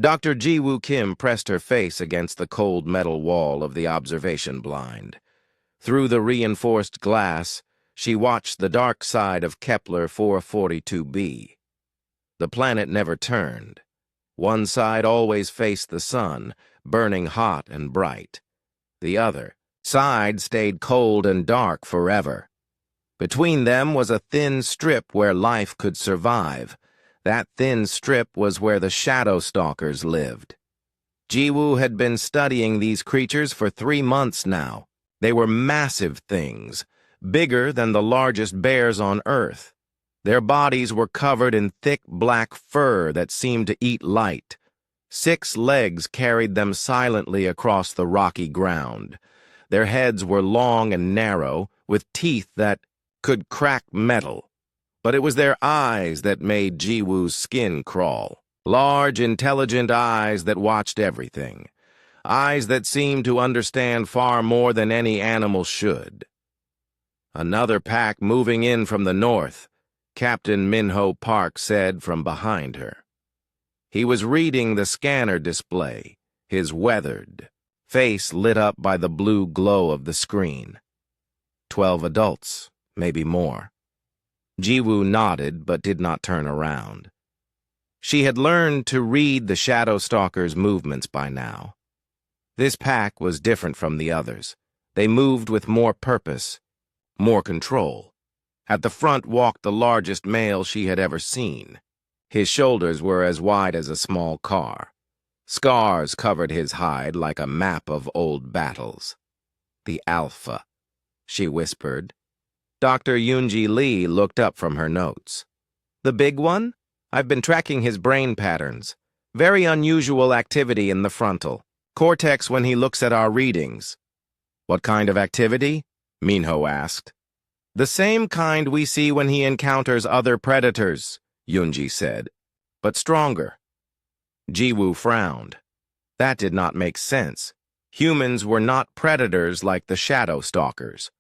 Dr. Ji-woo Kim pressed her face against the cold metal wall of the observation blind. Through the reinforced glass, she watched the dark side of Kepler 442b. The planet never turned. One side always faced the sun, burning hot and bright. The other side stayed cold and dark forever. Between them was a thin strip where life could survive. That thin strip was where the shadow stalkers lived. Ji-woo had been studying these creatures for 3 months now. They were massive things, bigger than the largest bears on Earth. Their bodies were covered in thick black fur that seemed to eat light. 6 legs carried them silently across the rocky ground. Their heads were long and narrow, with teeth that could crack metal. But it was their eyes that made Ji-woo's skin crawl. Large, intelligent eyes that watched everything. Eyes that seemed to understand far more than any animal should. Another pack moving in from the north, Captain Minho Park said from behind her. He was reading the scanner display, his weathered face lit up by the blue glow of the screen. 12 adults, maybe more. Ji-woo nodded but did not turn around. She had learned to read the shadow stalkers' movements by now. This pack was different from the others. They moved with more purpose, more control. At the front walked the largest male she had ever seen. His shoulders were as wide as a small car. Scars covered his hide like a map of old battles. The Alpha, she whispered. Dr. Yoonji Lee looked up from her notes. The big one? I've been tracking his brain patterns. Very unusual activity in the frontal cortex when he looks at our readings. What kind of activity? Minho asked. The same kind we see when he encounters other predators, Yoonji said, but stronger. Ji-woo frowned. That did not make sense. Humans were not predators like the shadow stalkers.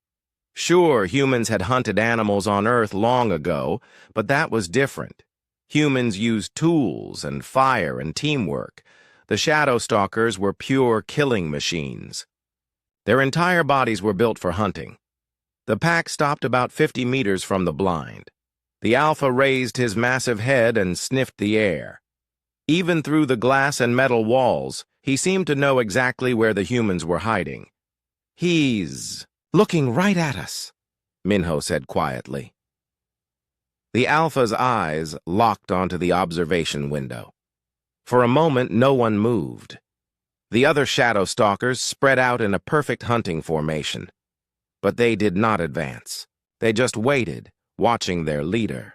Sure, humans had hunted animals on Earth long ago, but that was different. Humans used tools and fire and teamwork. The shadow stalkers were pure killing machines. Their entire bodies were built for hunting. The pack stopped about 50 meters from the blind. The Alpha raised his massive head and sniffed the air. Even through the glass and metal walls, he seemed to know exactly where the humans were hiding. He's looking right at us, Minho said quietly. The Alpha's eyes locked onto the observation window. For a moment, no one moved. The other shadow stalkers spread out in a perfect hunting formation. But they did not advance. They just waited, watching their leader.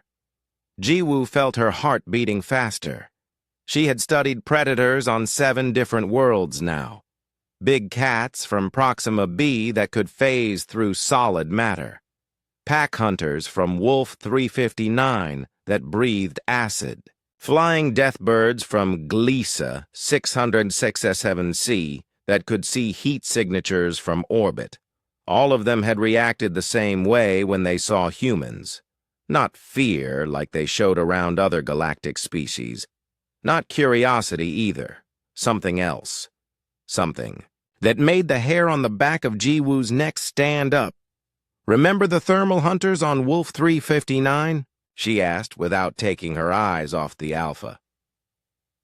Ji-woo felt her heart beating faster. She had studied predators on 7 different worlds now. Big cats from Proxima b that could phase through solid matter. Pack hunters from Wolf 359 that breathed acid. Flying death birds from Gliese 606S7C that could see heat signatures from orbit. All of them had reacted the same way when they saw humans. Not fear like they showed around other galactic species. Not curiosity either. Something else. Something that made the hair on the back of Ji-woo's neck stand up. Remember the thermal hunters on Wolf 359? She asked without taking her eyes off the Alpha.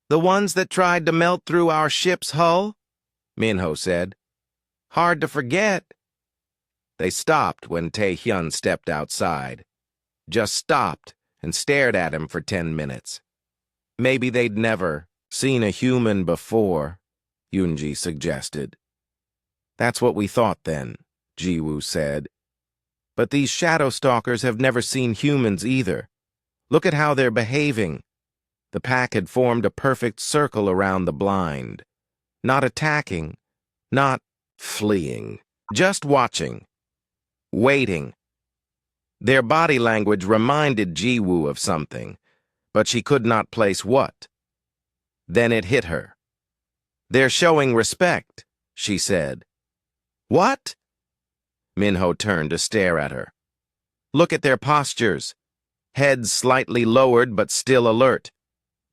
The ones that tried to melt through our ship's hull? Minho said. Hard to forget. They stopped when Tae-hyun stepped outside. Just stopped and stared at him for 10 minutes. Maybe they'd never seen a human before, Yoonji suggested. That's what we thought then, Ji-woo said. But these shadow stalkers have never seen humans either. Look at how they're behaving. The pack had formed a perfect circle around the blind. Not attacking, not fleeing, just watching. Waiting. Their body language reminded Ji-woo of something, but she could not place what. Then it hit her. They're showing respect, she said. What? Minho turned to stare at her. Look at their postures. Heads slightly lowered but still alert.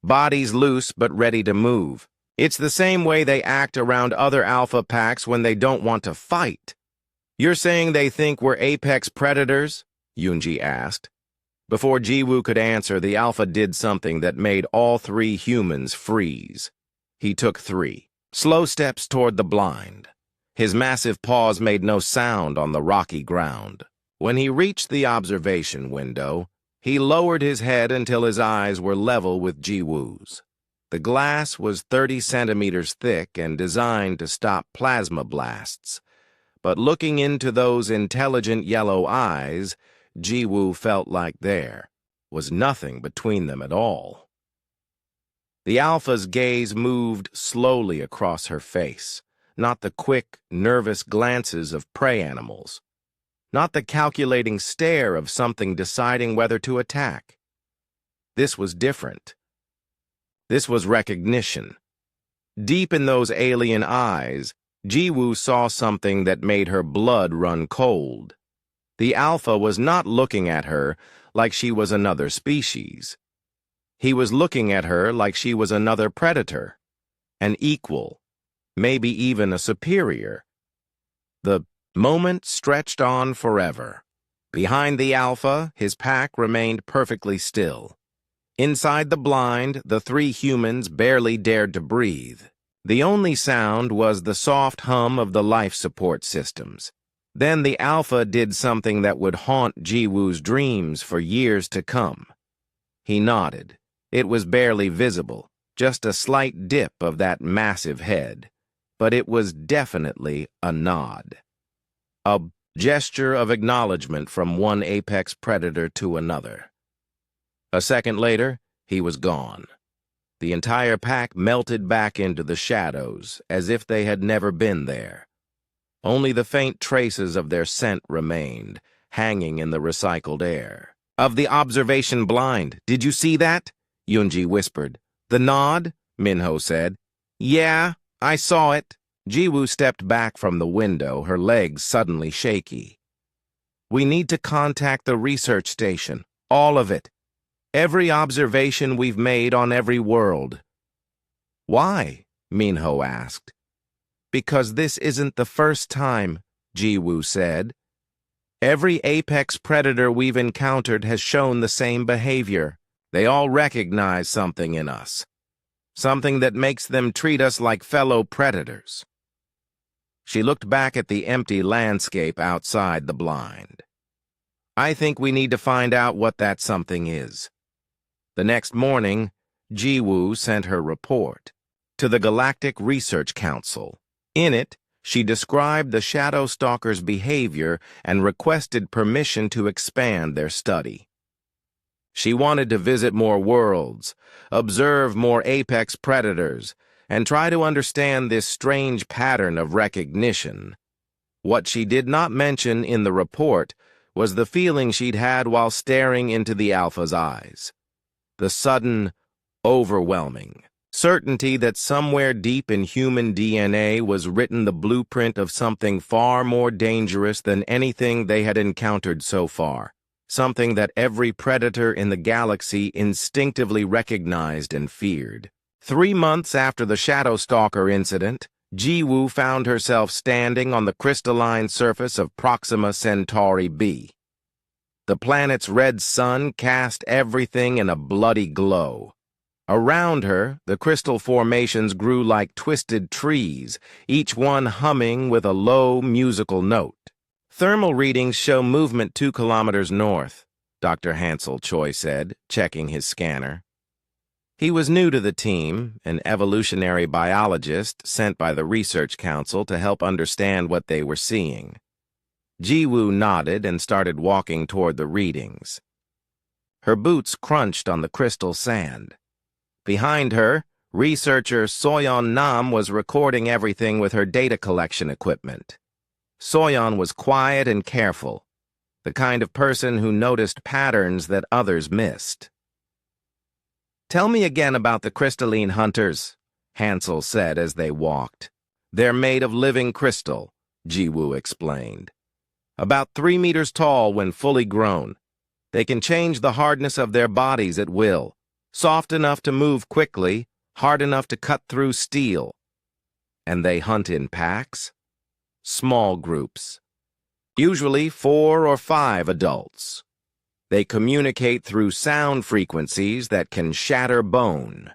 bodies loose but ready to move. It's the same way they act around other alpha packs when they don't want to fight. You're saying they think we're apex predators? Yunji asked. Before Jiwoo could answer, the alpha did something that made all three humans freeze. He took 3 slow steps toward the blind. His massive paws made no sound on the rocky ground. When he reached the observation window, he lowered his head until his eyes were level with Jiwoo's. The glass was 30 centimeters thick and designed to stop plasma blasts. But looking into those intelligent yellow eyes, Jiwoo felt like there was nothing between them at all. The alpha's gaze moved slowly across her face, not the quick, nervous glances of prey animals, not the calculating stare of something deciding whether to attack. This was different. This was recognition. Deep in those alien eyes, Jiwoo saw something that made her blood run cold. The alpha was not looking at her like she was another species. He was looking at her like she was another predator, an equal, maybe even a superior. The moment stretched on forever. Behind the alpha, his pack remained perfectly still. Inside the blind, the 3 humans barely dared to breathe. The only sound was the soft hum of the life support systems. Then the alpha did something that would haunt Jiwoo's dreams for years to come. He nodded. It was barely visible, just a slight dip of that massive head. But it was definitely a nod. A gesture of acknowledgement from one apex predator to another. A second later, he was gone. The entire pack melted back into the shadows, as if they had never been there. Only the faint traces of their scent remained, hanging in the recycled air. Of the observation blind, did you see that? Yunji whispered. The nod? Minho said. Yeah, I saw it. Jiwoo stepped back from the window, her legs suddenly shaky. We need to contact the research station, all of it. Every observation we've made on every world. Why? Minho asked. Because this isn't the first time, Jiwoo said. Every apex predator we've encountered has shown the same behavior. They all recognize something in us. Something that makes them treat us like fellow predators. She looked back at the empty landscape outside the blind. I think we need to find out what that something is. The next morning, Jiwoo sent her report to the Galactic Research Council. In it, she described the Shadow Stalkers' behavior and requested permission to expand their study. She wanted to visit more worlds, observe more apex predators, and try to understand this strange pattern of recognition. What she did not mention in the report was the feeling she'd had while staring into the Alpha's eyes. The sudden, overwhelming certainty that somewhere deep in human DNA was written the blueprint of something far more dangerous than anything they had encountered so far. Something that every predator in the galaxy instinctively recognized and feared. 3 months after the Shadow Stalker incident, Jiwoo found herself standing on the crystalline surface of Proxima Centauri b. The planet's red sun cast everything in a bloody glow. Around her, the crystal formations grew like twisted trees, each one humming with a low musical note. Thermal readings show movement 2 kilometers north, Dr. Hansel Choi said, checking his scanner. He was new to the team, an evolutionary biologist sent by the Research Council to help understand what they were seeing. Jiwoo nodded and started walking toward the readings. Her boots crunched on the crystal sand. Behind her, researcher Soyeon Nam was recording everything with her data collection equipment. Soyeon was quiet and careful, the kind of person who noticed patterns that others missed. Tell me again about the crystalline hunters, Hansel said as they walked. They're made of living crystal, Jiwoo explained. About 3 meters tall when fully grown. They can change the hardness of their bodies at will. soft enough to move quickly, hard enough to cut through steel. And they hunt in packs? Small groups. Usually 4 or 5 adults. They communicate through sound frequencies that can shatter bone.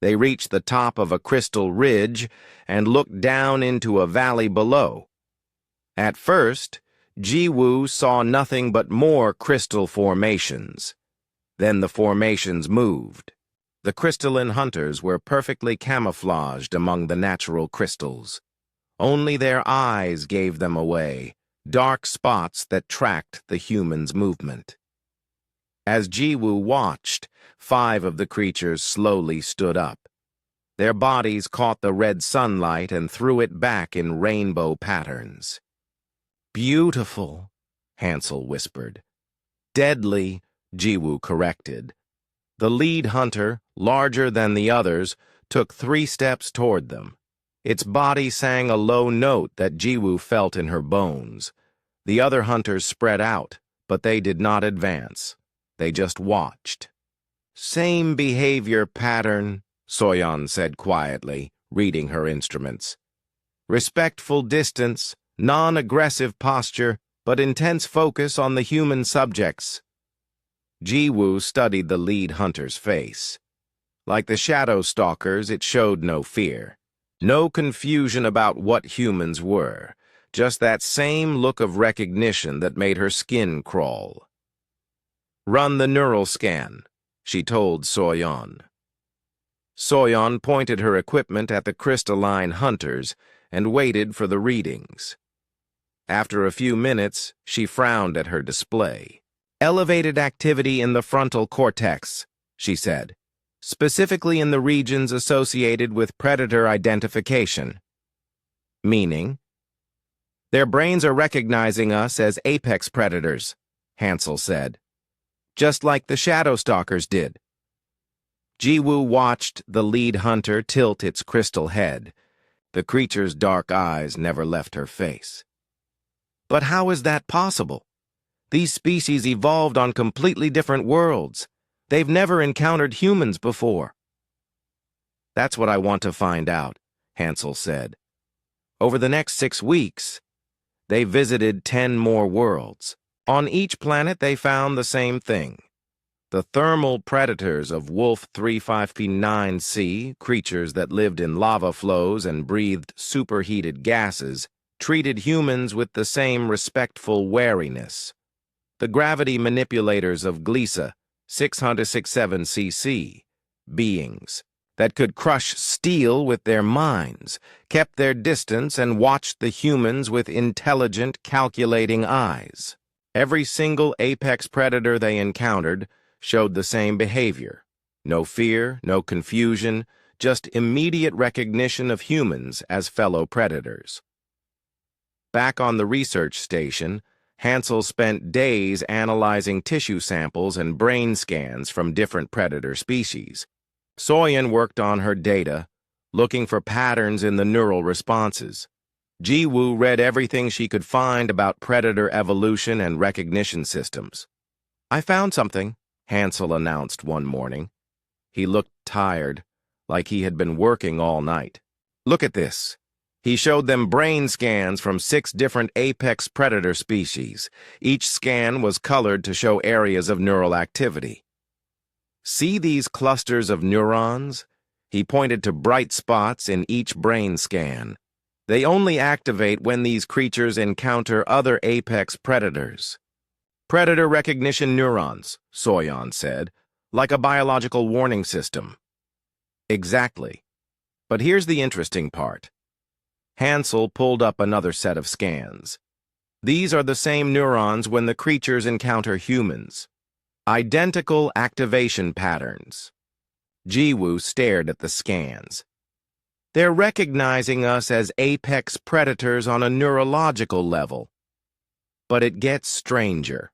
They reach the top of a crystal ridge and look down into a valley below. At first, Jiwoo saw nothing but more crystal formations. Then the formations moved. The crystalline hunters were perfectly camouflaged among the natural crystals. Only their eyes gave them away, dark spots that tracked the humans' movement. As Jiwoo watched, 5 of the creatures slowly stood up. Their bodies caught the red sunlight and threw it back in rainbow patterns. "Beautiful," Hansel whispered. "Deadly," Jiwoo corrected. The lead hunter, larger than the others, took 3 steps toward them. Its body sang a low note that Jiwoo felt in her bones. The other hunters spread out, but they did not advance. They just watched. "Same behavior pattern," Soyeon said quietly, reading her instruments. "Respectful distance, non-aggressive posture, but intense focus on the human subjects." Jiwoo studied the lead hunter's face. Like the shadow stalkers, it showed no fear. No confusion about what humans were. Just that same look of recognition that made her skin crawl. "Run the neural scan," she told Soyeon. Soyeon pointed her equipment at the crystalline hunters and waited for the readings. After a few minutes, she frowned at her display. "Elevated activity in the frontal cortex," she said, "specifically in the regions associated with predator identification." "Meaning?" "Their brains are recognizing us as apex predators," Hansel said. "Just like the shadow stalkers did." Jiwoo watched the lead hunter tilt its crystal head. The creature's dark eyes never left her face. "But how is that possible? These species evolved on completely different worlds. They've never encountered humans before." "That's what I want to find out," Hansel said. "Over the next 6 weeks, they visited 10 more worlds. On each planet, they found the same thing. The thermal predators of Wolf 359C, creatures that lived in lava flows and breathed superheated gases, treated humans with the same respectful wariness. The gravity manipulators of Gliesa 667cc, beings that could crush steel with their minds, kept their distance and watched the humans with intelligent, calculating eyes. Every single apex predator they encountered showed the same behavior. No fear, no confusion, just immediate recognition of humans as fellow predators. Back on the research station, Hansel spent days analyzing tissue samples and brain scans from different predator species. Soyeon worked on her data, looking for patterns in the neural responses. Jiwoo read everything she could find about predator evolution and recognition systems. "I found something," Hansel announced one morning. He looked tired, like he had been working all night. "Look at this." He showed them brain scans from 6 different apex predator species. Each scan was colored to show areas of neural activity. "See these clusters of neurons?" He pointed to bright spots in each brain scan. "They only activate when these creatures encounter other apex predators." "Predator recognition neurons," Soyeon said, "like a biological warning system." "Exactly. But here's the interesting part." Hansel pulled up another set of scans. "These are the same neurons when the creatures encounter humans. Identical activation patterns." Jiwoo stared at the scans. "They're recognizing us as apex predators on a neurological level." "But it gets stranger,"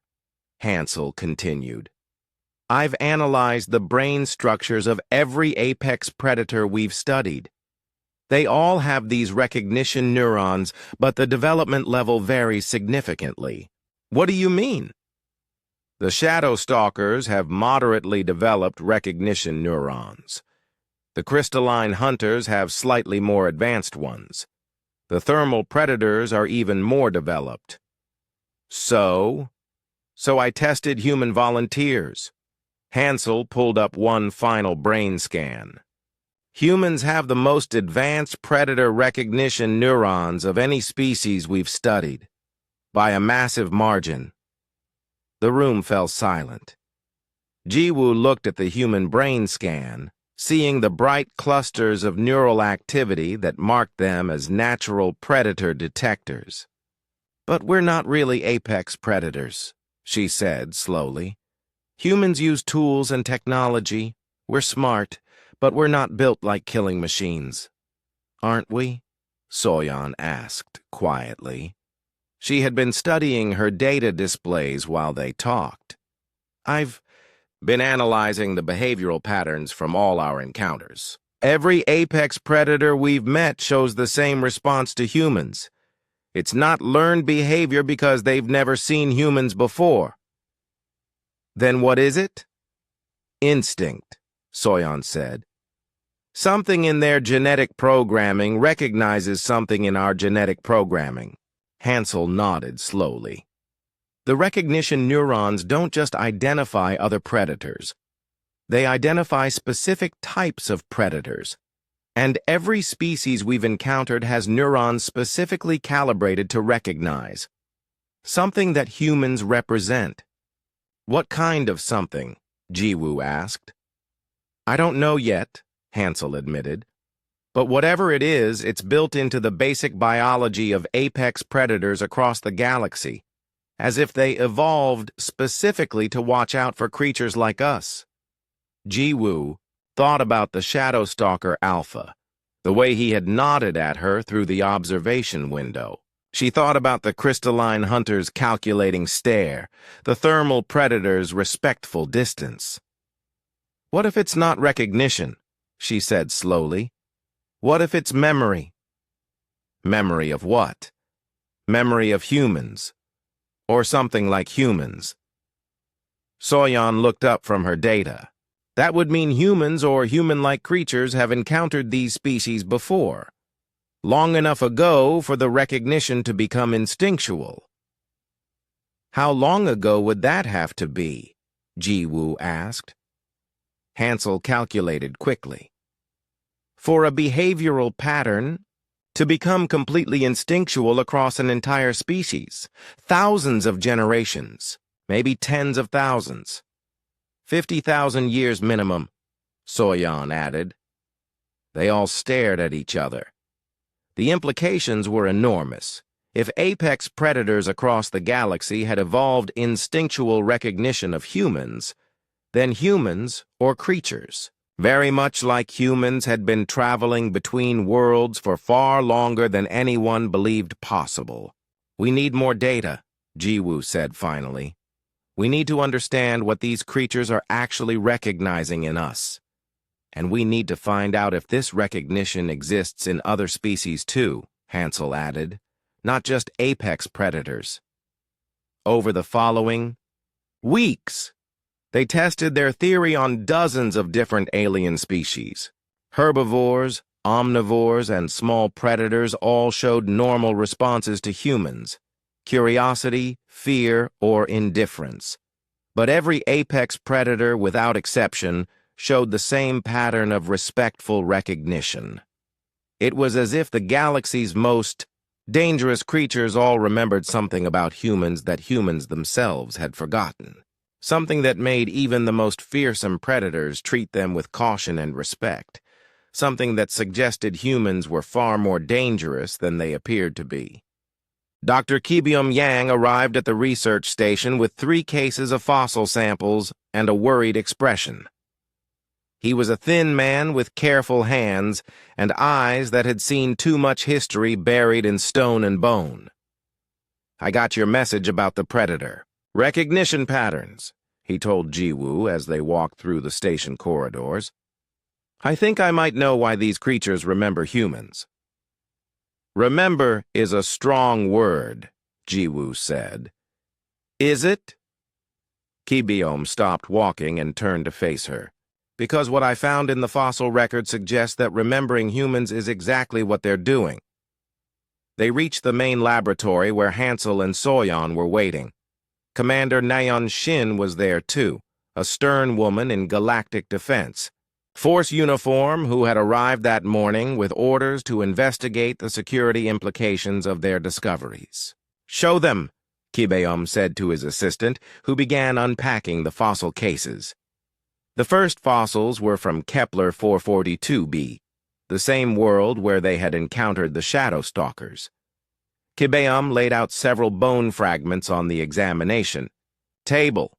Hansel continued. "I've analyzed the brain structures of every apex predator we've studied. They all have these recognition neurons, but the development level varies significantly." "What do you mean?" The shadow stalkers have moderately developed recognition neurons. The crystalline hunters have slightly more advanced ones. The thermal predators are even more developed. So I tested human volunteers. Hansel pulled up one final brain scan. Humans have the most advanced predator recognition neurons of any species we've studied, by a massive margin. The room fell silent. Jiwoo looked at the human brain scan, seeing the bright clusters of neural activity that marked them as natural predator detectors. "But we're not really apex predators," she said slowly. "Humans use tools and technology. We're smart, but we're not built like killing machines." "Aren't we?" Soyeon asked quietly. She had been studying her data displays while they talked. "I've been analyzing the behavioral patterns from all our encounters. Every apex predator we've met shows the same response to humans. It's not learned behavior because they've never seen humans before." "Then what is it?" "Instinct," Soyeon said. "Something in their genetic programming recognizes something in our genetic programming." Hansel nodded slowly. "The recognition neurons don't just identify other predators. They identify specific types of predators. And every species we've encountered has neurons specifically calibrated to recognize something that humans represent." "What kind of something?" Jiwoo asked. "I don't know yet," Hansel admitted. "But whatever it is, it's built into the basic biology of apex predators across the galaxy, as if they evolved specifically to watch out for creatures like us." Jiwoo thought about the shadow stalker Alpha, the way he had nodded at her through the observation window. She thought about the crystalline hunter's calculating stare, the thermal predator's respectful distance. "What if it's not recognition?" she said slowly. "What if it's memory?" "Memory of what?" "Memory of humans. Or something like humans." Soyeon looked up from her data. "That would mean humans or human-like creatures have encountered these species before, long enough ago for the recognition to become instinctual." "How long ago would that have to be?" Jiwoo asked. Hansel calculated quickly. "For a behavioral pattern to become completely instinctual across an entire species, thousands of generations, maybe tens of thousands. 50,000 years minimum," Soyeon added. They all stared at each other. The implications were enormous. If apex predators across the galaxy had evolved instinctual recognition of humans, then humans, or creatures, very much like humans, had been traveling between worlds for far longer than anyone believed possible. "We need more data," Jiwoo said finally. "We need to understand what these creatures are actually recognizing in us. And we need to find out if this recognition exists in other species too," Hansel added, "not just apex predators." Over the following weeks, they tested their theory on dozens of different alien species. Herbivores, omnivores, and small predators all showed normal responses to humans: curiosity, fear, or indifference. But every apex predator, without exception, showed the same pattern of respectful recognition. It was as if the galaxy's most dangerous creatures all remembered something about humans that humans themselves had forgotten. Something that made even the most fearsome predators treat them with caution and respect. Something that suggested humans were far more dangerous than they appeared to be. Dr. Kibyum Yang arrived at the research station with 3 cases of fossil samples and a worried expression. He was a thin man with careful hands and eyes that had seen too much history buried in stone and bone. "I got your message about the predator. Recognition patterns," he told Jiwoo as they walked through the station corridors. "I think I might know why these creatures remember humans." "Remember is a strong word," Jiwoo said. "Is it?" Kibiome stopped walking and turned to face her. Because what I found in the fossil record suggests that remembering humans is exactly what they're doing. They reached the main laboratory where Hansel and Soyon were waiting. Commander Nayeon Shin was there too, a stern woman in Galactic Defense Force uniform who had arrived that morning with orders to investigate the security implications of their discoveries. "Show them," Kibiome said to his assistant, who began unpacking the fossil cases. The first fossils were from Kepler 442b, the same world where they had encountered the Shadow Stalkers. Kibiome laid out several bone fragments on the examination table.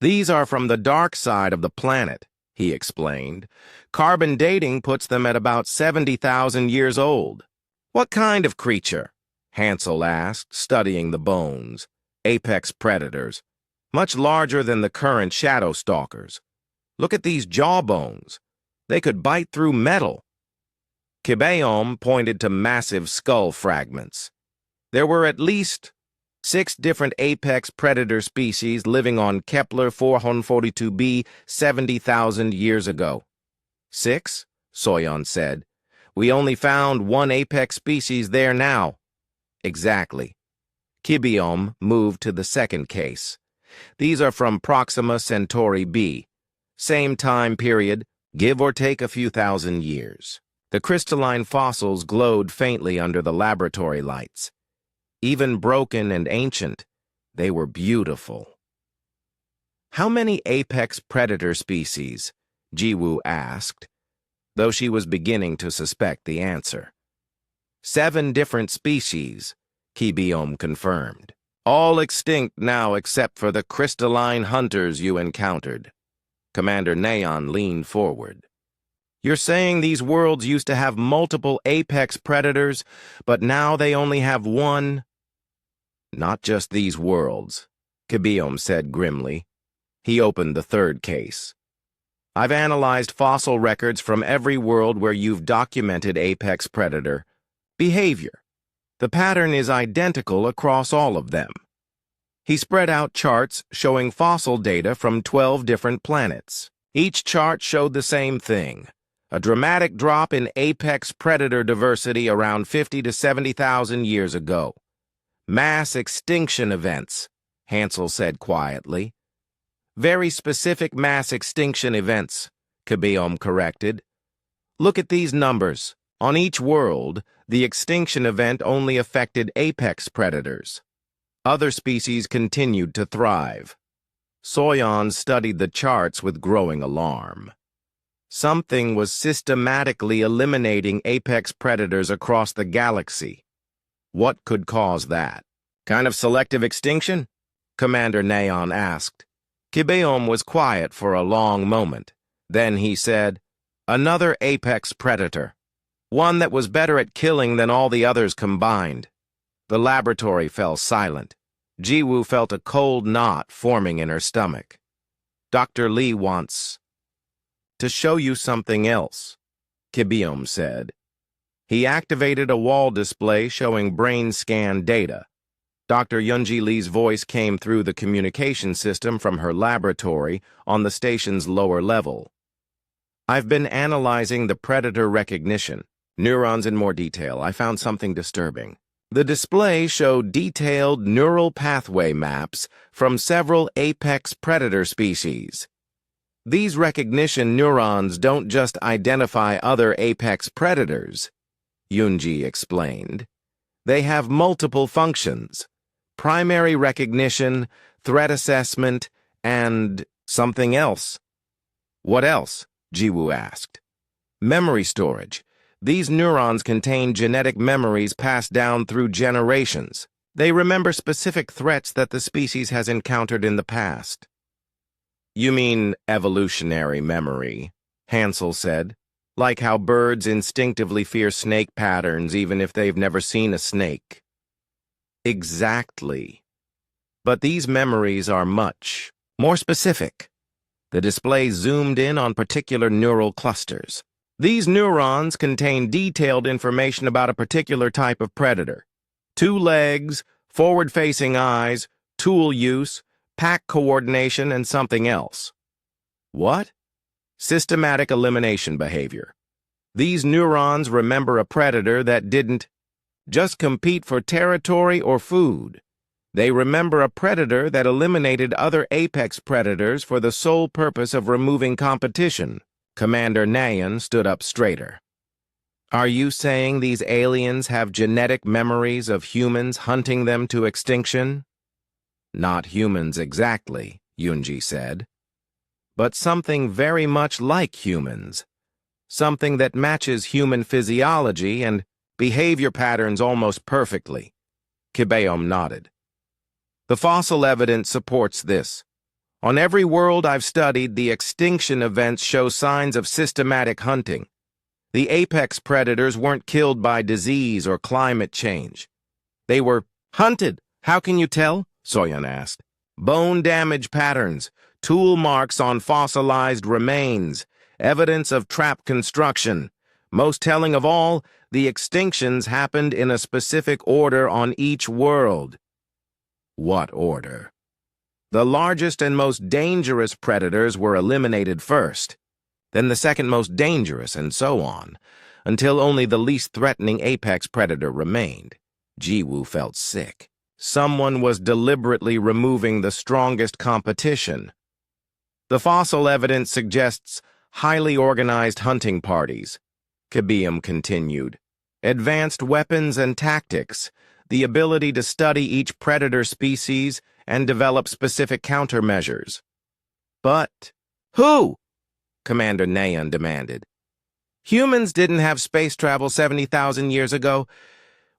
"These are from the dark side of the planet," he explained. "Carbon dating puts them at about 70,000 years old." "What kind of creature?" Hansel asked, studying the bones. "Apex predators, much larger than the current Shadow Stalkers. Look at these jawbones. They could bite through metal." Kibiome pointed to massive skull fragments. There were at least 6 different apex predator species living on Kepler 442b 70,000 years ago. 6? Soyon said. "We only found 1 apex species there now." "Exactly." Kibiome moved to the second case. "These are from Proxima Centauri b. Same time period, give or take a few thousand years." The crystalline fossils glowed faintly under the laboratory lights. Even broken and ancient, they were beautiful. "How many apex predator species?" Jiwoo asked, though she was beginning to suspect the answer. 7 different species, Kibiome confirmed. "All extinct now except for the crystalline hunters you encountered." Commander Nayeon leaned forward. "You're saying these worlds used to have multiple apex predators, but now they only have one?" "Not just these worlds," Kibiome said grimly. He opened the third case. "I've analyzed fossil records from every world where you've documented apex predator behavior. The pattern is identical across all of them." He spread out charts showing fossil data from 12 different planets. Each chart showed the same thing: a dramatic drop in apex predator diversity around 50 to 70,000 years ago. "Mass extinction events," Hansel said quietly. "Very specific mass extinction events," Kibiome corrected. "Look at these numbers. On each world, the extinction event only affected apex predators. Other species continued to thrive." Soyon studied the charts with growing alarm. Something was systematically eliminating apex predators across the galaxy. What could cause that? "Kind of selective extinction?" Commander Nayeon asked. Kibiome was quiet for a long moment. Then he said, "Another apex predator. One that was better at killing than all the others combined." The laboratory fell silent. Jiwoo felt a cold knot forming in her stomach. "Dr. Lee wants to show you something else," Kibiome said. He activated a wall display showing brain scan data. Dr. Yunji Lee's voice came through the communication system from her laboratory on the station's lower level. "I've been analyzing the predator recognition. Neurons in more detail. I found something disturbing." The display showed detailed neural pathway maps from several apex predator species. "These recognition neurons don't just identify other apex predators," Yunji explained. "They have multiple functions: primary recognition, threat assessment, and something else." "What else?" Jiwoo asked. "Memory storage. These neurons contain genetic memories passed down through generations. They remember specific threats that the species has encountered in the past." "You mean evolutionary memory," Hansel said. "Like how birds instinctively fear snake patterns even if they've never seen a snake." "Exactly. But these memories are much more specific." The display zoomed in on particular neural clusters. "These neurons contain detailed information about a particular type of predator: 2 legs, forward-facing eyes, tool use, pack coordination, and something else. What? Systematic elimination behavior. These neurons remember a predator that didn't just compete for territory or food. They remember a predator that eliminated other apex predators for the sole purpose of removing competition. Commander Nayan stood up straighter. Are you saying these aliens have genetic memories of humans hunting them to extinction? Not humans exactly, Yunji said, but something very much like humans. Something that matches human physiology and behavior patterns almost perfectly. Kibeom nodded. The fossil evidence supports this. On every world I've studied, the extinction events show signs of systematic hunting. The apex predators weren't killed by disease or climate change. They were hunted. How can you tell? Soyan asked. Bone damage patterns, tool marks on fossilized remains, evidence of trap construction. Most telling of all, the extinctions happened in a specific order on each world. What order? The largest and most dangerous predators were eliminated first, then the second most dangerous, and so on, until only the least threatening apex predator remained. Jiwoo felt sick. Someone was deliberately removing the strongest competition. The fossil evidence suggests highly organized hunting parties, Kibeom continued. Advanced weapons and tactics, the ability to study each predator species and develop specific countermeasures. But who? Commander Nayan demanded. Humans didn't have space travel 70,000 years ago.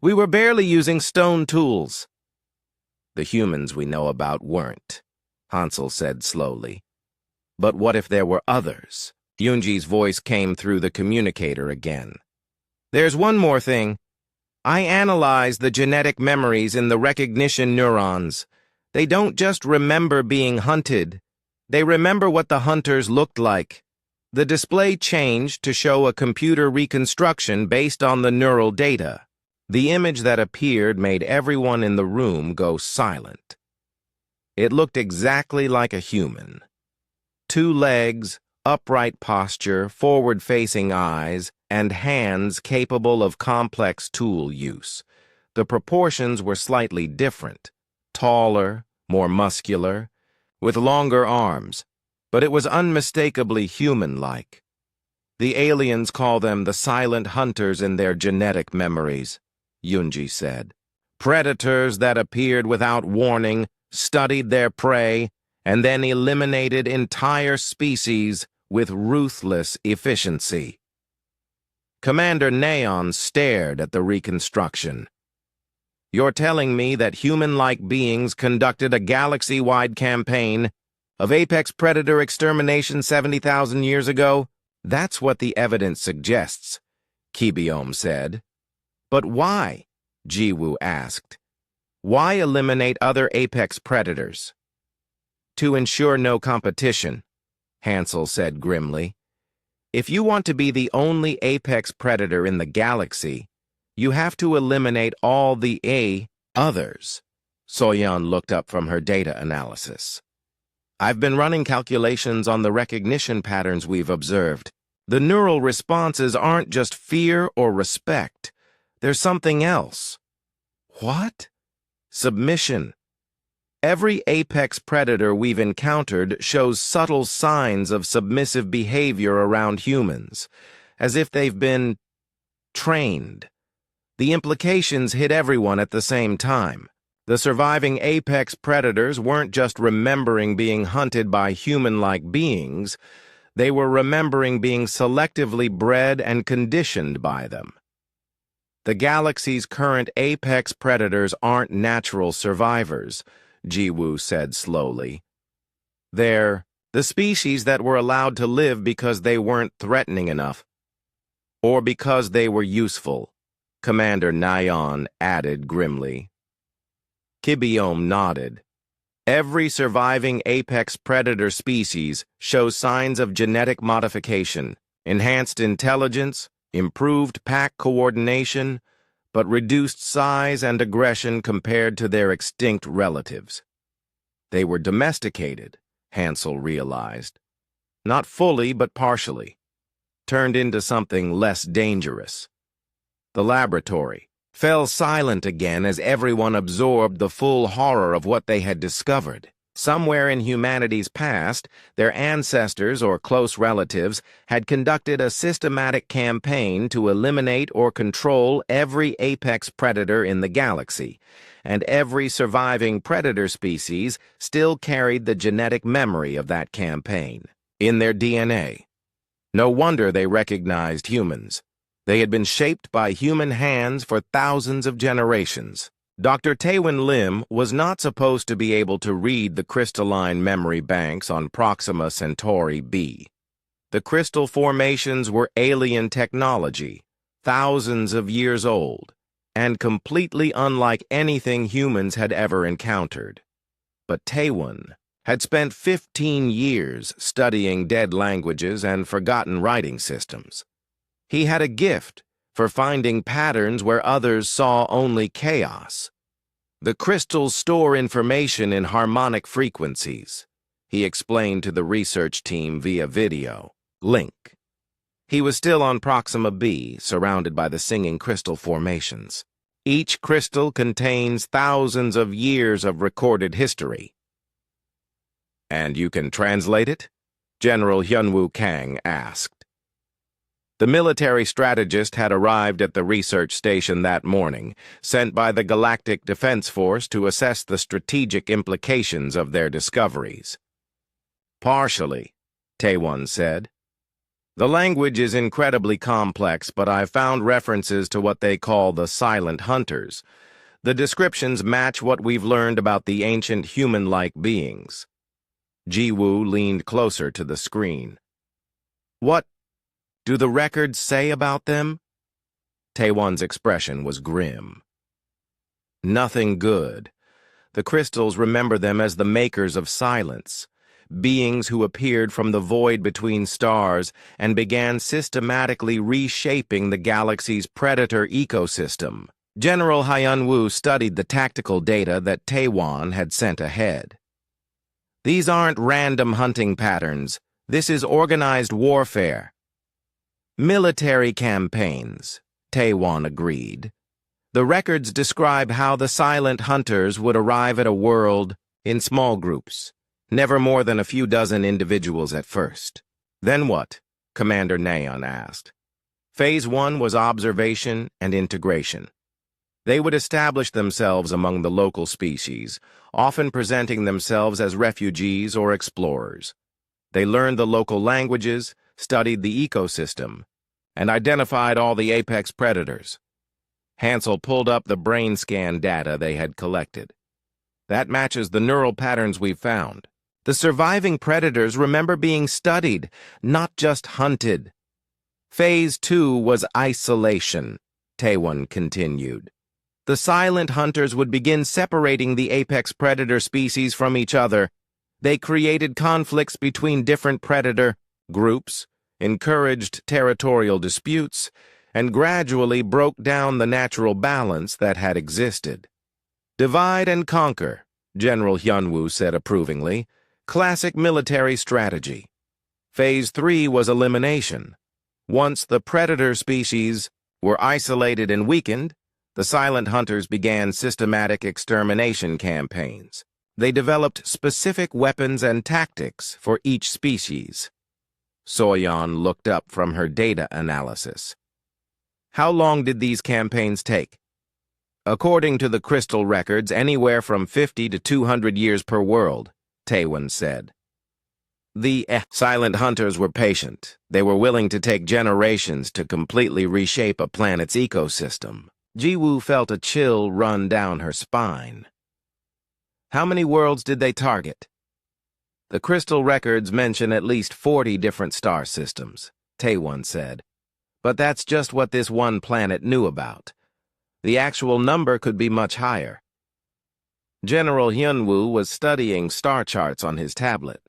We were barely using stone tools. The humans we know about weren't, Hansel said slowly. But what if there were others? Yunji's voice came through the communicator again. There's one more thing. I analyzed the genetic memories in the recognition neurons. They don't just remember being hunted. They remember what the hunters looked like. The display changed to show a computer reconstruction based on the neural data. The image that appeared made everyone in the room go silent. It looked exactly like a human. 2 legs, upright posture, forward-facing eyes, and hands capable of complex tool use. The proportions were slightly different. Taller, more muscular, with longer arms, but it was unmistakably human-like. The aliens call them the silent hunters in their genetic memories, Yunji said. Predators that appeared without warning, studied their prey, and then eliminated entire species with ruthless efficiency. Commander Nayan stared at the reconstruction. You're telling me that human-like beings conducted a galaxy-wide campaign of apex predator extermination 70,000 years ago? That's what the evidence suggests, Kibeom said. But why? Jiwoo asked. Why eliminate other apex predators? To ensure no competition, Hansel said grimly. If you want to be the only apex predator in the galaxy, you have to eliminate all the others. Soyeon looked up from her data analysis. I've been running calculations on the recognition patterns we've observed. The neural responses aren't just fear or respect. There's something else. What? Submission. Every apex predator we've encountered shows subtle signs of submissive behavior around humans, as if they've been trained. The implications hit everyone at the same time. The surviving apex predators weren't just remembering being hunted by human-like beings, they were remembering being selectively bred and conditioned by them. The galaxy's current apex predators aren't natural survivors, Jiwoo said slowly. They're the species that were allowed to live because they weren't threatening enough, or because they were useful, Commander Nayan added grimly. Kibeom nodded. Every surviving apex predator species shows signs of genetic modification, enhanced intelligence, improved pack coordination, but reduced size and aggression compared to their extinct relatives. They were domesticated, Hansel realized. Not fully, but partially. Turned into something less dangerous. The laboratory fell silent again as everyone absorbed the full horror of what they had discovered. Somewhere in humanity's past, their ancestors or close relatives had conducted a systematic campaign to eliminate or control every apex predator in the galaxy, and every surviving predator species still carried the genetic memory of that campaign in their DNA. No wonder they recognized humans. They had been shaped by human hands for thousands of generations. Dr. Taewon Lim was not supposed to be able to read the crystalline memory banks on Proxima Centauri b. The crystal formations were alien technology, thousands of years old, and completely unlike anything humans had ever encountered. But Taewon had spent 15 years studying dead languages and forgotten writing systems. He had a gift for finding patterns where others saw only chaos. The crystals store information in harmonic frequencies, he explained to the research team via video link. He was still on Proxima b, surrounded by the singing crystal formations. Each crystal contains thousands of years of recorded history. And you can translate it? General Hyunwoo Kang asked. The military strategist had arrived at the research station that morning, sent by the Galactic Defense Force to assess the strategic implications of their discoveries. Partially, Taewon said. The language is incredibly complex, but I've found references to what they call the silent hunters. The descriptions match what we've learned about the ancient human-like beings. Ji-woo leaned closer to the screen. What do the records say about them? Taewon's expression was grim. Nothing good. The crystals remember them as the makers of silence, beings who appeared from the void between stars and began systematically reshaping the galaxy's predator ecosystem. General Hyunwoo studied the tactical data that Taewon had sent ahead. These aren't random hunting patterns. This is organized warfare. Military campaigns, Taewon agreed. The records describe how the silent hunters would arrive at a world in small groups, never more than a few dozen individuals at first. Then what? Commander Naeon asked. Phase 1 was observation and integration. They would establish themselves among the local species, often presenting themselves as refugees or explorers. They learned the local languages, studied the ecosystem, and identified all the apex predators. Hansel pulled up the brain scan data they had collected. That matches the neural patterns we've found. The surviving predators remember being studied, not just hunted. Phase 2 was isolation, Taewon continued. The silent hunters would begin separating the apex predator species from each other. They created conflicts between different predator groups, encouraged territorial disputes, and gradually broke down the natural balance that had existed. Divide and conquer, General Hyunwoo said approvingly. Classic military strategy. Phase 3 was elimination. Once the predator species were isolated and weakened, the silent hunters began systematic extermination campaigns. They developed specific weapons and tactics for each species. Soyeon looked up from her data analysis. How long did these campaigns take? According to the crystal records, anywhere from 50 to 200 years per world, Taewon said. The silent hunters were patient. They were willing to take generations to completely reshape a planet's ecosystem. Ji-woo felt a chill run down her spine. How many worlds did they target? The crystal records mention at least 40 different star systems, Taewon said. But that's just what this one planet knew about. The actual number could be much higher. General Hyunwoo was studying star charts on his tablet.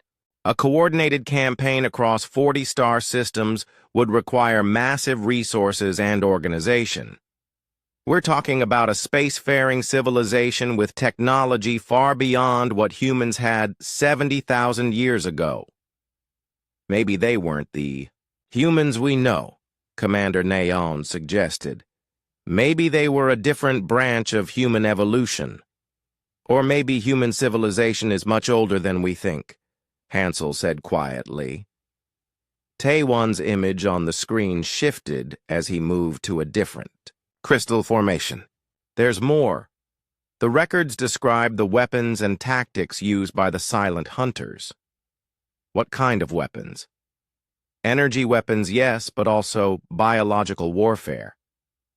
A coordinated campaign across 40 star systems would require massive resources and organization. We're talking about a spacefaring civilization with technology far beyond what humans had 70,000 years ago. Maybe they weren't the humans we know, Commander Neon suggested. Maybe they were a different branch of human evolution. Or maybe human civilization is much older than we think, Hansel said quietly. Taewan's image on the screen shifted as he moved to a different crystal formation. There's more. The records describe the weapons and tactics used by the silent hunters. What kind of weapons? Energy weapons, yes, but also biological warfare.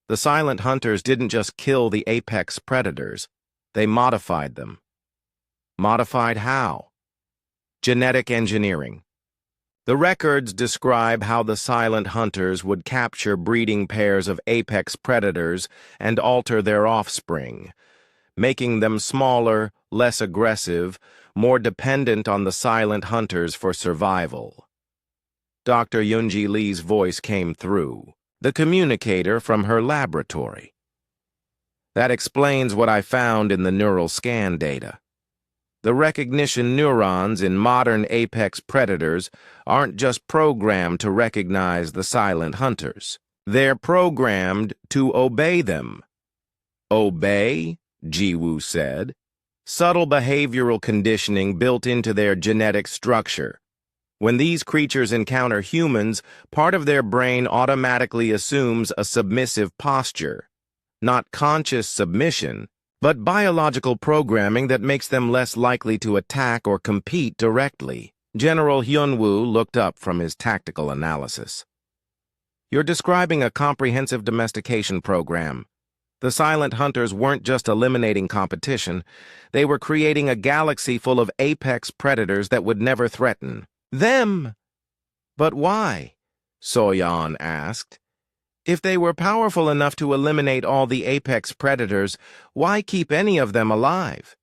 The silent hunters didn't just kill the apex predators, they modified them. Modified how? Genetic engineering. The records describe how the silent hunters would capture breeding pairs of apex predators and alter their offspring, making them smaller, less aggressive, more dependent on the silent hunters for survival. Dr. Yunji Lee's voice came through, the communicator from her laboratory. That explains what I found in the neural scan data. The recognition neurons in modern apex predators aren't just programmed to recognize the silent hunters. They're programmed to obey them. Obey? Jiwoo said. Subtle behavioral conditioning built into their genetic structure. When these creatures encounter humans, part of their brain automatically assumes a submissive posture. Not conscious submission, but biological programming that makes them less likely to attack or compete directly. General Hyunwoo looked up from his tactical analysis. You're describing a comprehensive domestication program. The silent hunters weren't just eliminating competition, they were creating a galaxy full of apex predators that would never threaten them. But why? Soyeon asked. If they were powerful enough to eliminate all the apex predators, why keep any of them alive?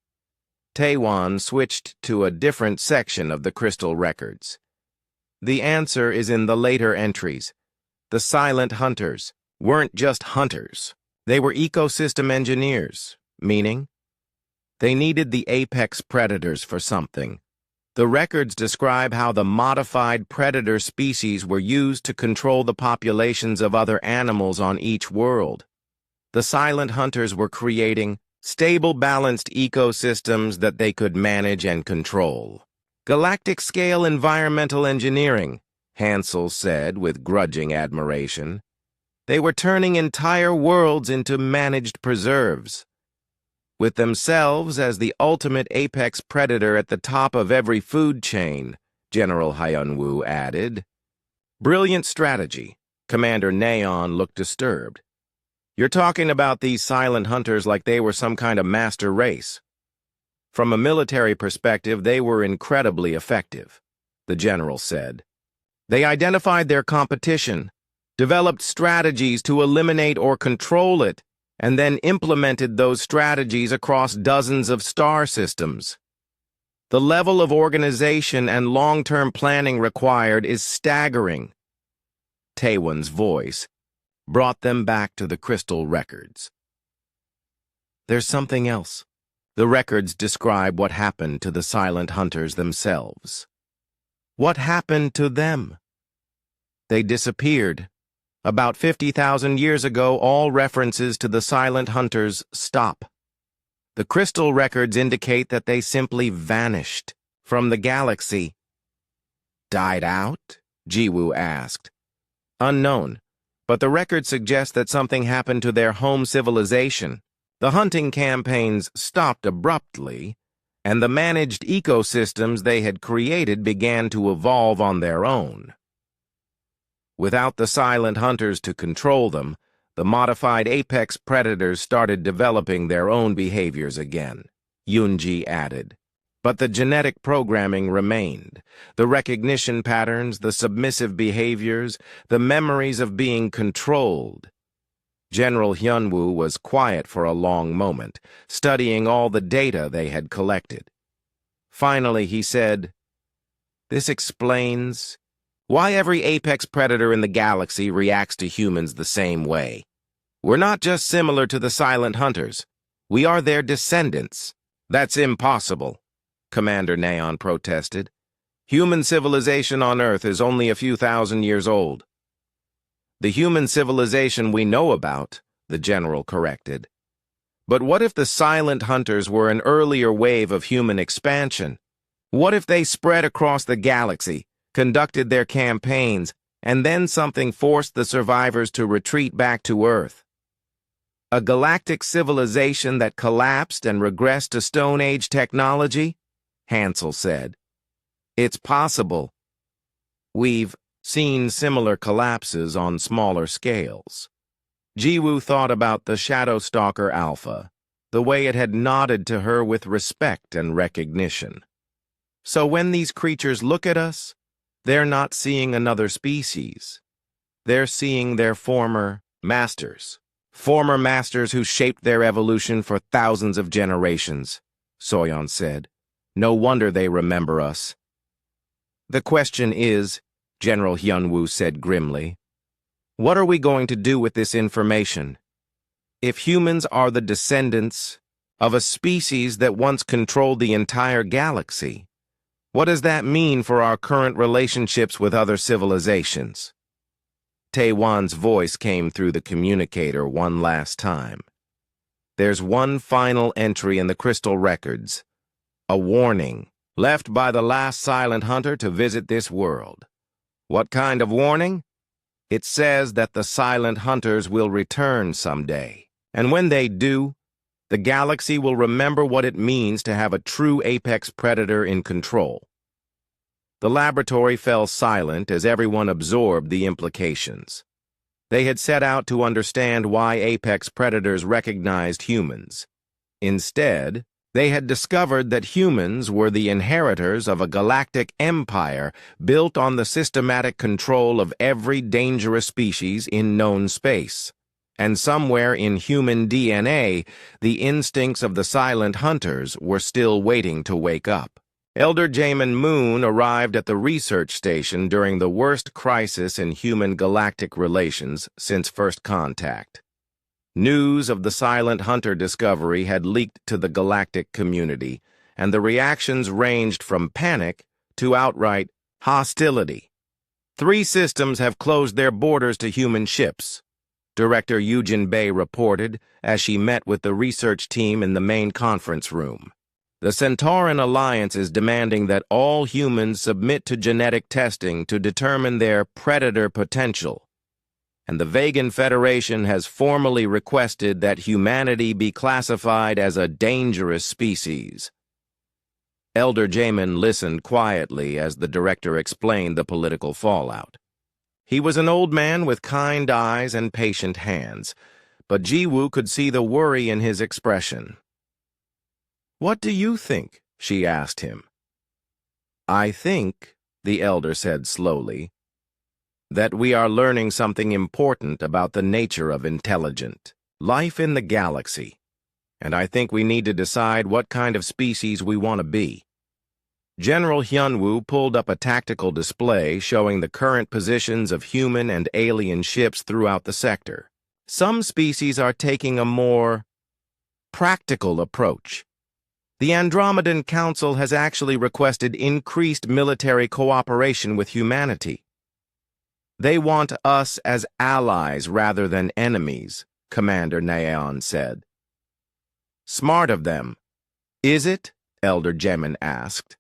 Taewan switched to a different section of the crystal records. The answer is in the later entries. The silent hunters weren't just hunters. They were ecosystem engineers, meaning they needed the apex predators for something. The records describe how the modified predator species were used to control the populations of other animals on each world. The silent hunters were creating stable, balanced ecosystems that they could manage and control. Galactic-scale environmental engineering, Hansel said with grudging admiration. They were turning entire worlds into managed preserves. With themselves as the ultimate apex predator at the top of every food chain, General Hyunwoo added. Brilliant strategy. Commander Neon looked disturbed. You're talking about these silent hunters like they were some kind of master race. From a military perspective, they were incredibly effective, the general said. They identified their competition, developed strategies to eliminate or control it, and then implemented those strategies across dozens of star systems. The level of organization and long-term planning required is staggering. Taewan's voice brought them back to the crystal records. There's something else. The records describe what happened to the silent hunters themselves. What happened to them? They disappeared. About 50,000 years ago, all references to the silent hunters stop. The crystal records indicate that they simply vanished from the galaxy. Died out? Jiwoo asked. Unknown, but the records suggest that something happened to their home civilization. The hunting campaigns stopped abruptly, and the managed ecosystems they had created began to evolve on their own. Without the silent hunters to control them, the modified apex predators started developing their own behaviors again, Yunji added. But the genetic programming remained. The recognition patterns, the submissive behaviors, the memories of being controlled. General Hyunwoo was quiet for a long moment, studying all the data they had collected. Finally, he said, "This explains why every apex predator in the galaxy reacts to humans the same way. We're not just similar to the Silent Hunters. We are their descendants. That's impossible, Commander Neon protested. Human civilization on Earth is only a few thousand years old. The human civilization we know about, the General corrected. But what if the Silent Hunters were an earlier wave of human expansion? What if they spread across the galaxy, conducted their campaigns, and then something forced the survivors to retreat back to Earth? A galactic civilization that collapsed and regressed to Stone Age technology? Hansel said. It's possible. We've seen similar collapses on smaller scales. Jiwoo thought about the Shadow Stalker Alpha, the way it had nodded to her with respect and recognition. So when these creatures look at us, they're not seeing another species. They're seeing their former masters who shaped their evolution for thousands of generations, Soyeon said. No wonder they remember us. The question is, General Hyunwoo said grimly, what are we going to do with this information? If humans are the descendants of a species that once controlled the entire galaxy, what does that mean for our current relationships with other civilizations? Taewan's voice came through the communicator one last time. There's one final entry in the crystal records, a warning left by the last Silent Hunter to visit this world. What kind of warning? It says that the Silent Hunters will return someday, and when they do, the galaxy will remember what it means to have a true apex predator in control. The laboratory fell silent as everyone absorbed the implications. They had set out to understand why apex predators recognized humans. Instead, they had discovered that humans were the inheritors of a galactic empire built on the systematic control of every dangerous species in known space. And somewhere in human DNA, the instincts of the Silent Hunters were still waiting to wake up. Elder Jamin Moon arrived at the research station during the worst crisis in human galactic relations since first contact. News of the Silent Hunter discovery had leaked to the galactic community, and the reactions ranged from panic to outright hostility. 3 systems have closed their borders to human ships, Director Yujin Bei reported as she met with the research team in the main conference room. The Centauran Alliance is demanding that all humans submit to genetic testing to determine their predator potential, and the Vegan Federation has formally requested that humanity be classified as a dangerous species. Elder Jamin listened quietly as the director explained the political fallout. He was an old man with kind eyes and patient hands, but Jiwoo could see the worry in his expression. "What do you think?" she asked him. "I think," the elder said slowly, "that we are learning something important about the nature of intelligent life in the galaxy, and I think we need to decide what kind of species we want to be." General Hyunwoo pulled up a tactical display showing the current positions of human and alien ships throughout the sector. Some species are taking a more practical approach. The Andromedan Council has actually requested increased military cooperation with humanity. They want us as allies rather than enemies, Commander Neon said. "Smart of them. Is it?" Elder Jamin asked.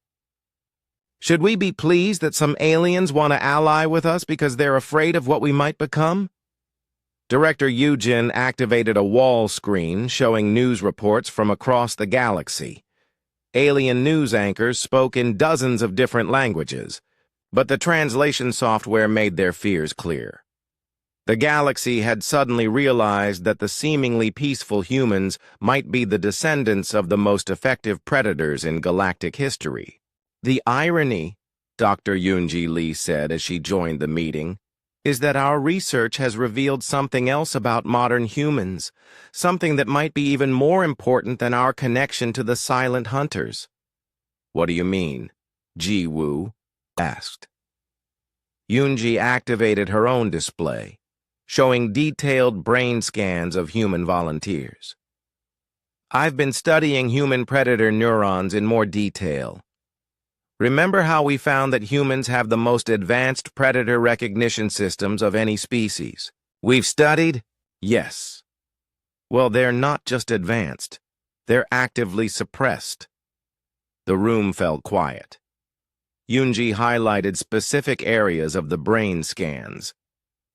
"Should we be pleased that some aliens want to ally with us because they're afraid of what we might become?" Director Yujin activated a wall screen showing news reports from across the galaxy. Alien news anchors spoke in dozens of different languages, but the translation software made their fears clear. The galaxy had suddenly realized that the seemingly peaceful humans might be the descendants of the most effective predators in galactic history. "The irony," Dr. Yoonji Lee said as she joined the meeting, "is that our research has revealed something else about modern humans, something that might be even more important than our connection to the Silent Hunters." "What do you mean?" Jiwoo asked. Yoonji activated her own display, showing detailed brain scans of human volunteers. I've been studying human predator neurons in more detail. Remember how we found that humans have the most advanced predator recognition systems of any species? We've studied? Yes. Well, they're not just advanced. They're actively suppressed. The room fell quiet. Yunji highlighted specific areas of the brain scans.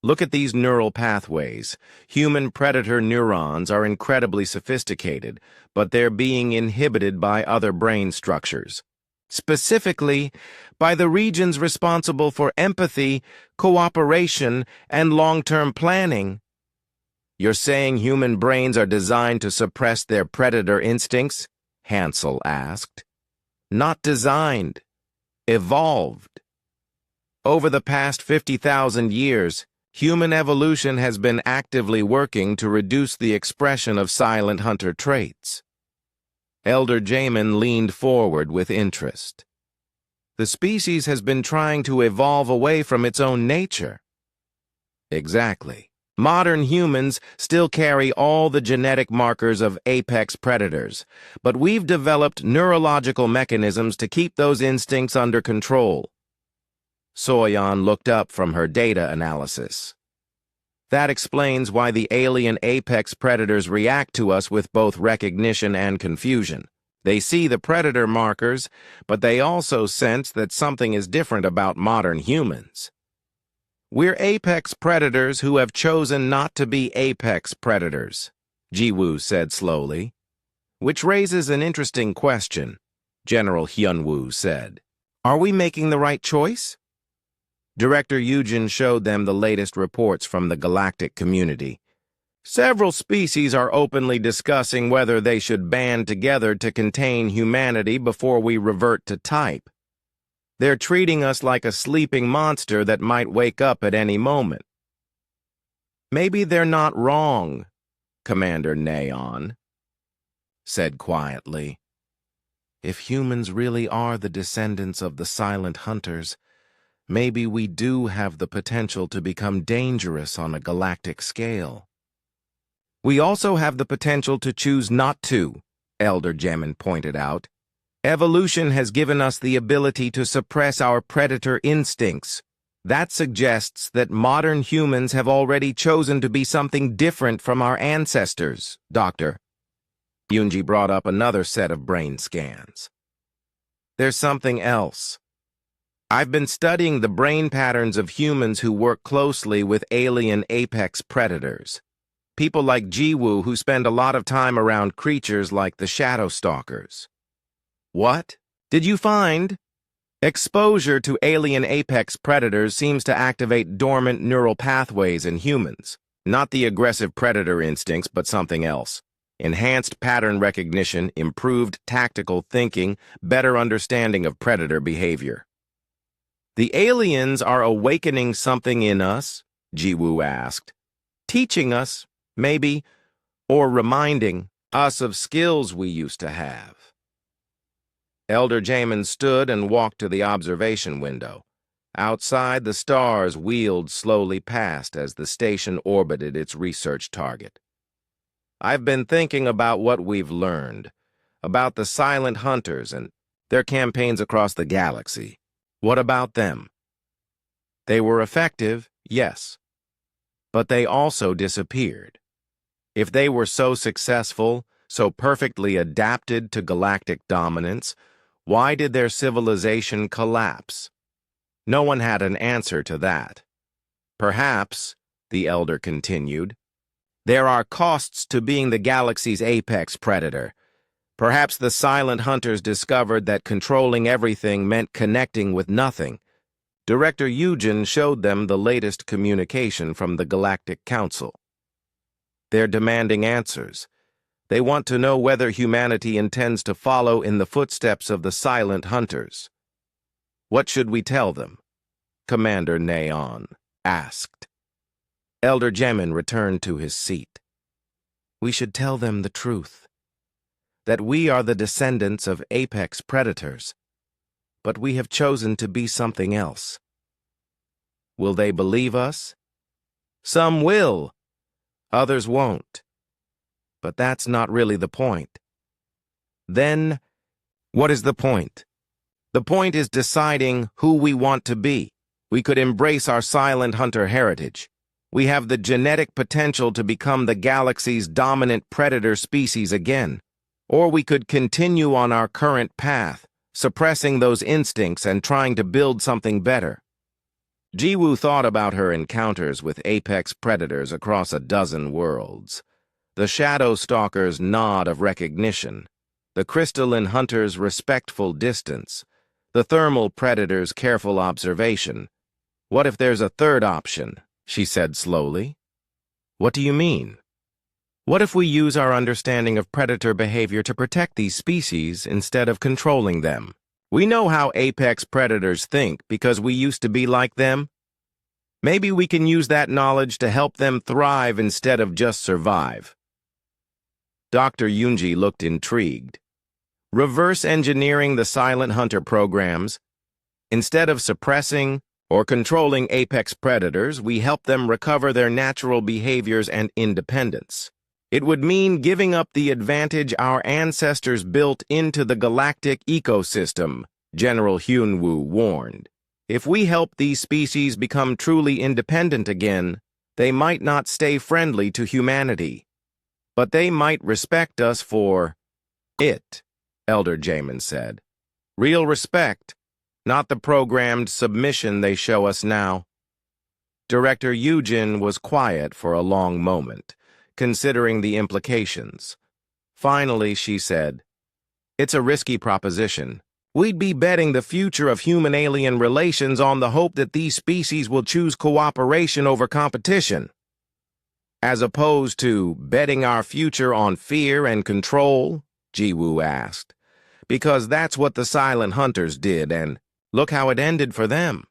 Look at these neural pathways. Human predator neurons are incredibly sophisticated, but they're being inhibited by other brain structures. Specifically, by the regions responsible for empathy, cooperation, and long-term planning. You're saying human brains are designed to suppress their predator instincts? Hansel asked. Not designed. Evolved. Over the past 50,000 years, human evolution has been actively working to reduce the expression of silent hunter traits. Elder Jamin leaned forward with interest. The species has been trying to evolve away from its own nature. Exactly. Modern humans still carry all the genetic markers of apex predators, but we've developed neurological mechanisms to keep those instincts under control. Soyeon looked up from her data analysis. That explains why the alien apex predators react to us with both recognition and confusion. They see the predator markers, but they also sense that something is different about modern humans. We're apex predators who have chosen not to be apex predators, Jiwoo said slowly. Which raises an interesting question, General Hyunwoo said. Are we making the right choice? Director Yujin showed them the latest reports from the galactic community. Several species are openly discussing whether they should band together to contain humanity before we revert to type. They're treating us like a sleeping monster that might wake up at any moment. Maybe they're not wrong, Commander Neon said quietly. If humans really are the descendants of the silent hunters, maybe we do have the potential to become dangerous on a galactic scale. We also have the potential to choose not to, Elder Jamin pointed out. Evolution has given us the ability to suppress our predator instincts. That suggests that modern humans have already chosen to be something different from our ancestors, Doctor. Yunji brought up another set of brain scans. There's something else. I've been studying the brain patterns of humans who work closely with alien apex predators. People like Jiwoo who spend a lot of time around creatures like the shadow stalkers. What did you find? Exposure to alien apex predators seems to activate dormant neural pathways in humans. Not the aggressive predator instincts, but something else. Enhanced pattern recognition, improved tactical thinking, better understanding of predator behavior. The aliens are awakening something in us, Jiwoo asked. Teaching us, maybe, or reminding us of skills we used to have. Elder Jamin stood and walked to the observation window. Outside, the stars wheeled slowly past as the station orbited its research target. I've been thinking about what we've learned, about the silent hunters and their campaigns across the galaxy. What about them? They were effective, yes, but they also disappeared. If they were so successful, so perfectly adapted to galactic dominance, why did their civilization collapse? No one had an answer to that. Perhaps, the Elder continued, there are costs to being the galaxy's apex predator. Perhaps the silent hunters discovered that controlling everything meant connecting with nothing. Director Yujin showed them the latest communication from the Galactic Council. They're demanding answers. They want to know whether humanity intends to follow in the footsteps of the silent hunters. What should we tell them? Commander Neon asked. Elder Jamin returned to his seat. We should tell them the truth. That we are the descendants of apex predators, but we have chosen to be something else. Will they believe us? Some will, others won't. But that's not really the point. Then, what is the point? The point is deciding who we want to be. We could embrace our silent hunter heritage. We have the genetic potential to become the galaxy's dominant predator species again. Or we could continue on our current path, suppressing those instincts and trying to build something better. Jiwoo thought about her encounters with apex predators across a dozen worlds. The Shadow Stalker's nod of recognition, the crystalline hunter's respectful distance, the thermal predator's careful observation. What if there's a third option? She said slowly. What do you mean? What if we use our understanding of predator behavior to protect these species instead of controlling them? We know how apex predators think because we used to be like them. Maybe we can use that knowledge to help them thrive instead of just survive. Dr. Yunji looked intrigued. Reverse engineering the silent hunter programs. Instead of suppressing or controlling apex predators, we help them recover their natural behaviors and independence. It would mean giving up the advantage our ancestors built into the galactic ecosystem, General Hyunwoo warned. If we help these species become truly independent again, they might not stay friendly to humanity. But they might respect us for it, Elder Jamin said. Real respect, not the programmed submission they show us now. Director Yujin was quiet for a long moment, considering the implications. Finally, she said, "It's a risky proposition. We'd be betting the future of human-alien relations on the hope that these species will choose cooperation over competition, as opposed to betting our future on fear and control," Jiwoo asked. "Because that's what the silent hunters did, and look how it ended for them."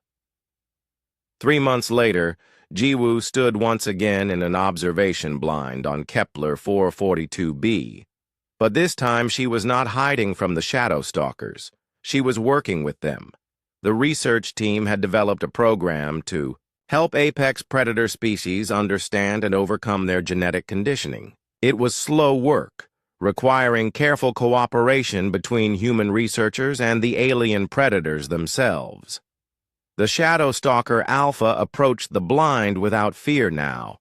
3 months later, Jiwoo stood once again in an observation blind on Kepler 442b. But this time she was not hiding from the Shadow Stalkers. She was working with them. The research team had developed a program to help apex predator species understand and overcome their genetic conditioning. It was slow work, requiring careful cooperation between human researchers and the alien predators themselves. The Shadow Stalker Alpha approached the blind without fear now.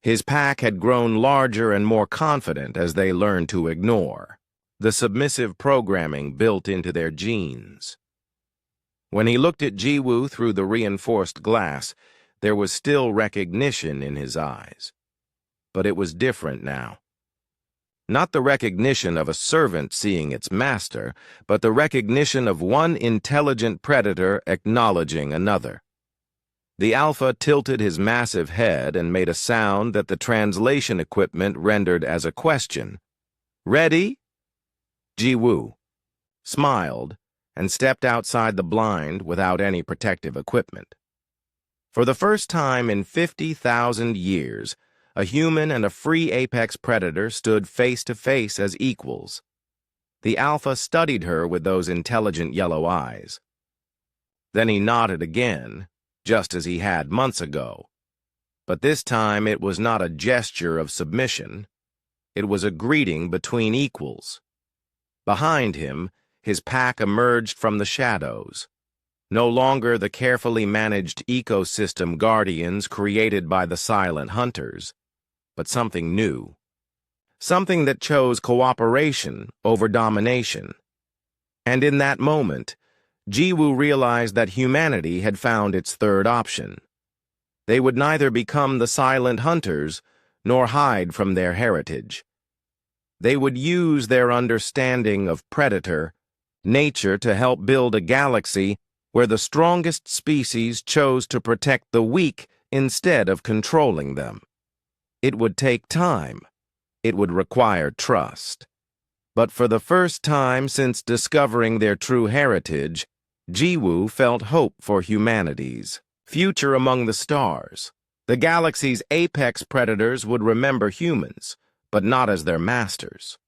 His pack had grown larger and more confident as they learned to ignore the submissive programming built into their genes. When he looked at Jiwoo through the reinforced glass, there was still recognition in his eyes. But it was different now. Not the recognition of a servant seeing its master, but the recognition of one intelligent predator acknowledging another. The Alpha tilted his massive head and made a sound that the translation equipment rendered as a question. "Ready?" Jiwoo smiled and stepped outside the blind without any protective equipment. For the first time in 50,000 years, a human and a free apex predator stood face to face as equals. The Alpha studied her with those intelligent yellow eyes. Then he nodded again, just as he had months ago. But this time it was not a gesture of submission. It was a greeting between equals. Behind him, his pack emerged from the shadows. No longer the carefully managed ecosystem guardians created by the silent hunters, but something new. Something that chose cooperation over domination. And in that moment, Jiwoo realized that humanity had found its third option. They would neither become the silent hunters nor hide from their heritage. They would use their understanding of predator, nature to help build a galaxy where the strongest species chose to protect the weak instead of controlling them. It would take time. It would require trust. But for the first time since discovering their true heritage, Jiwoo felt hope for humanity's future among the stars. The galaxy's apex predators would remember humans, but not as their masters.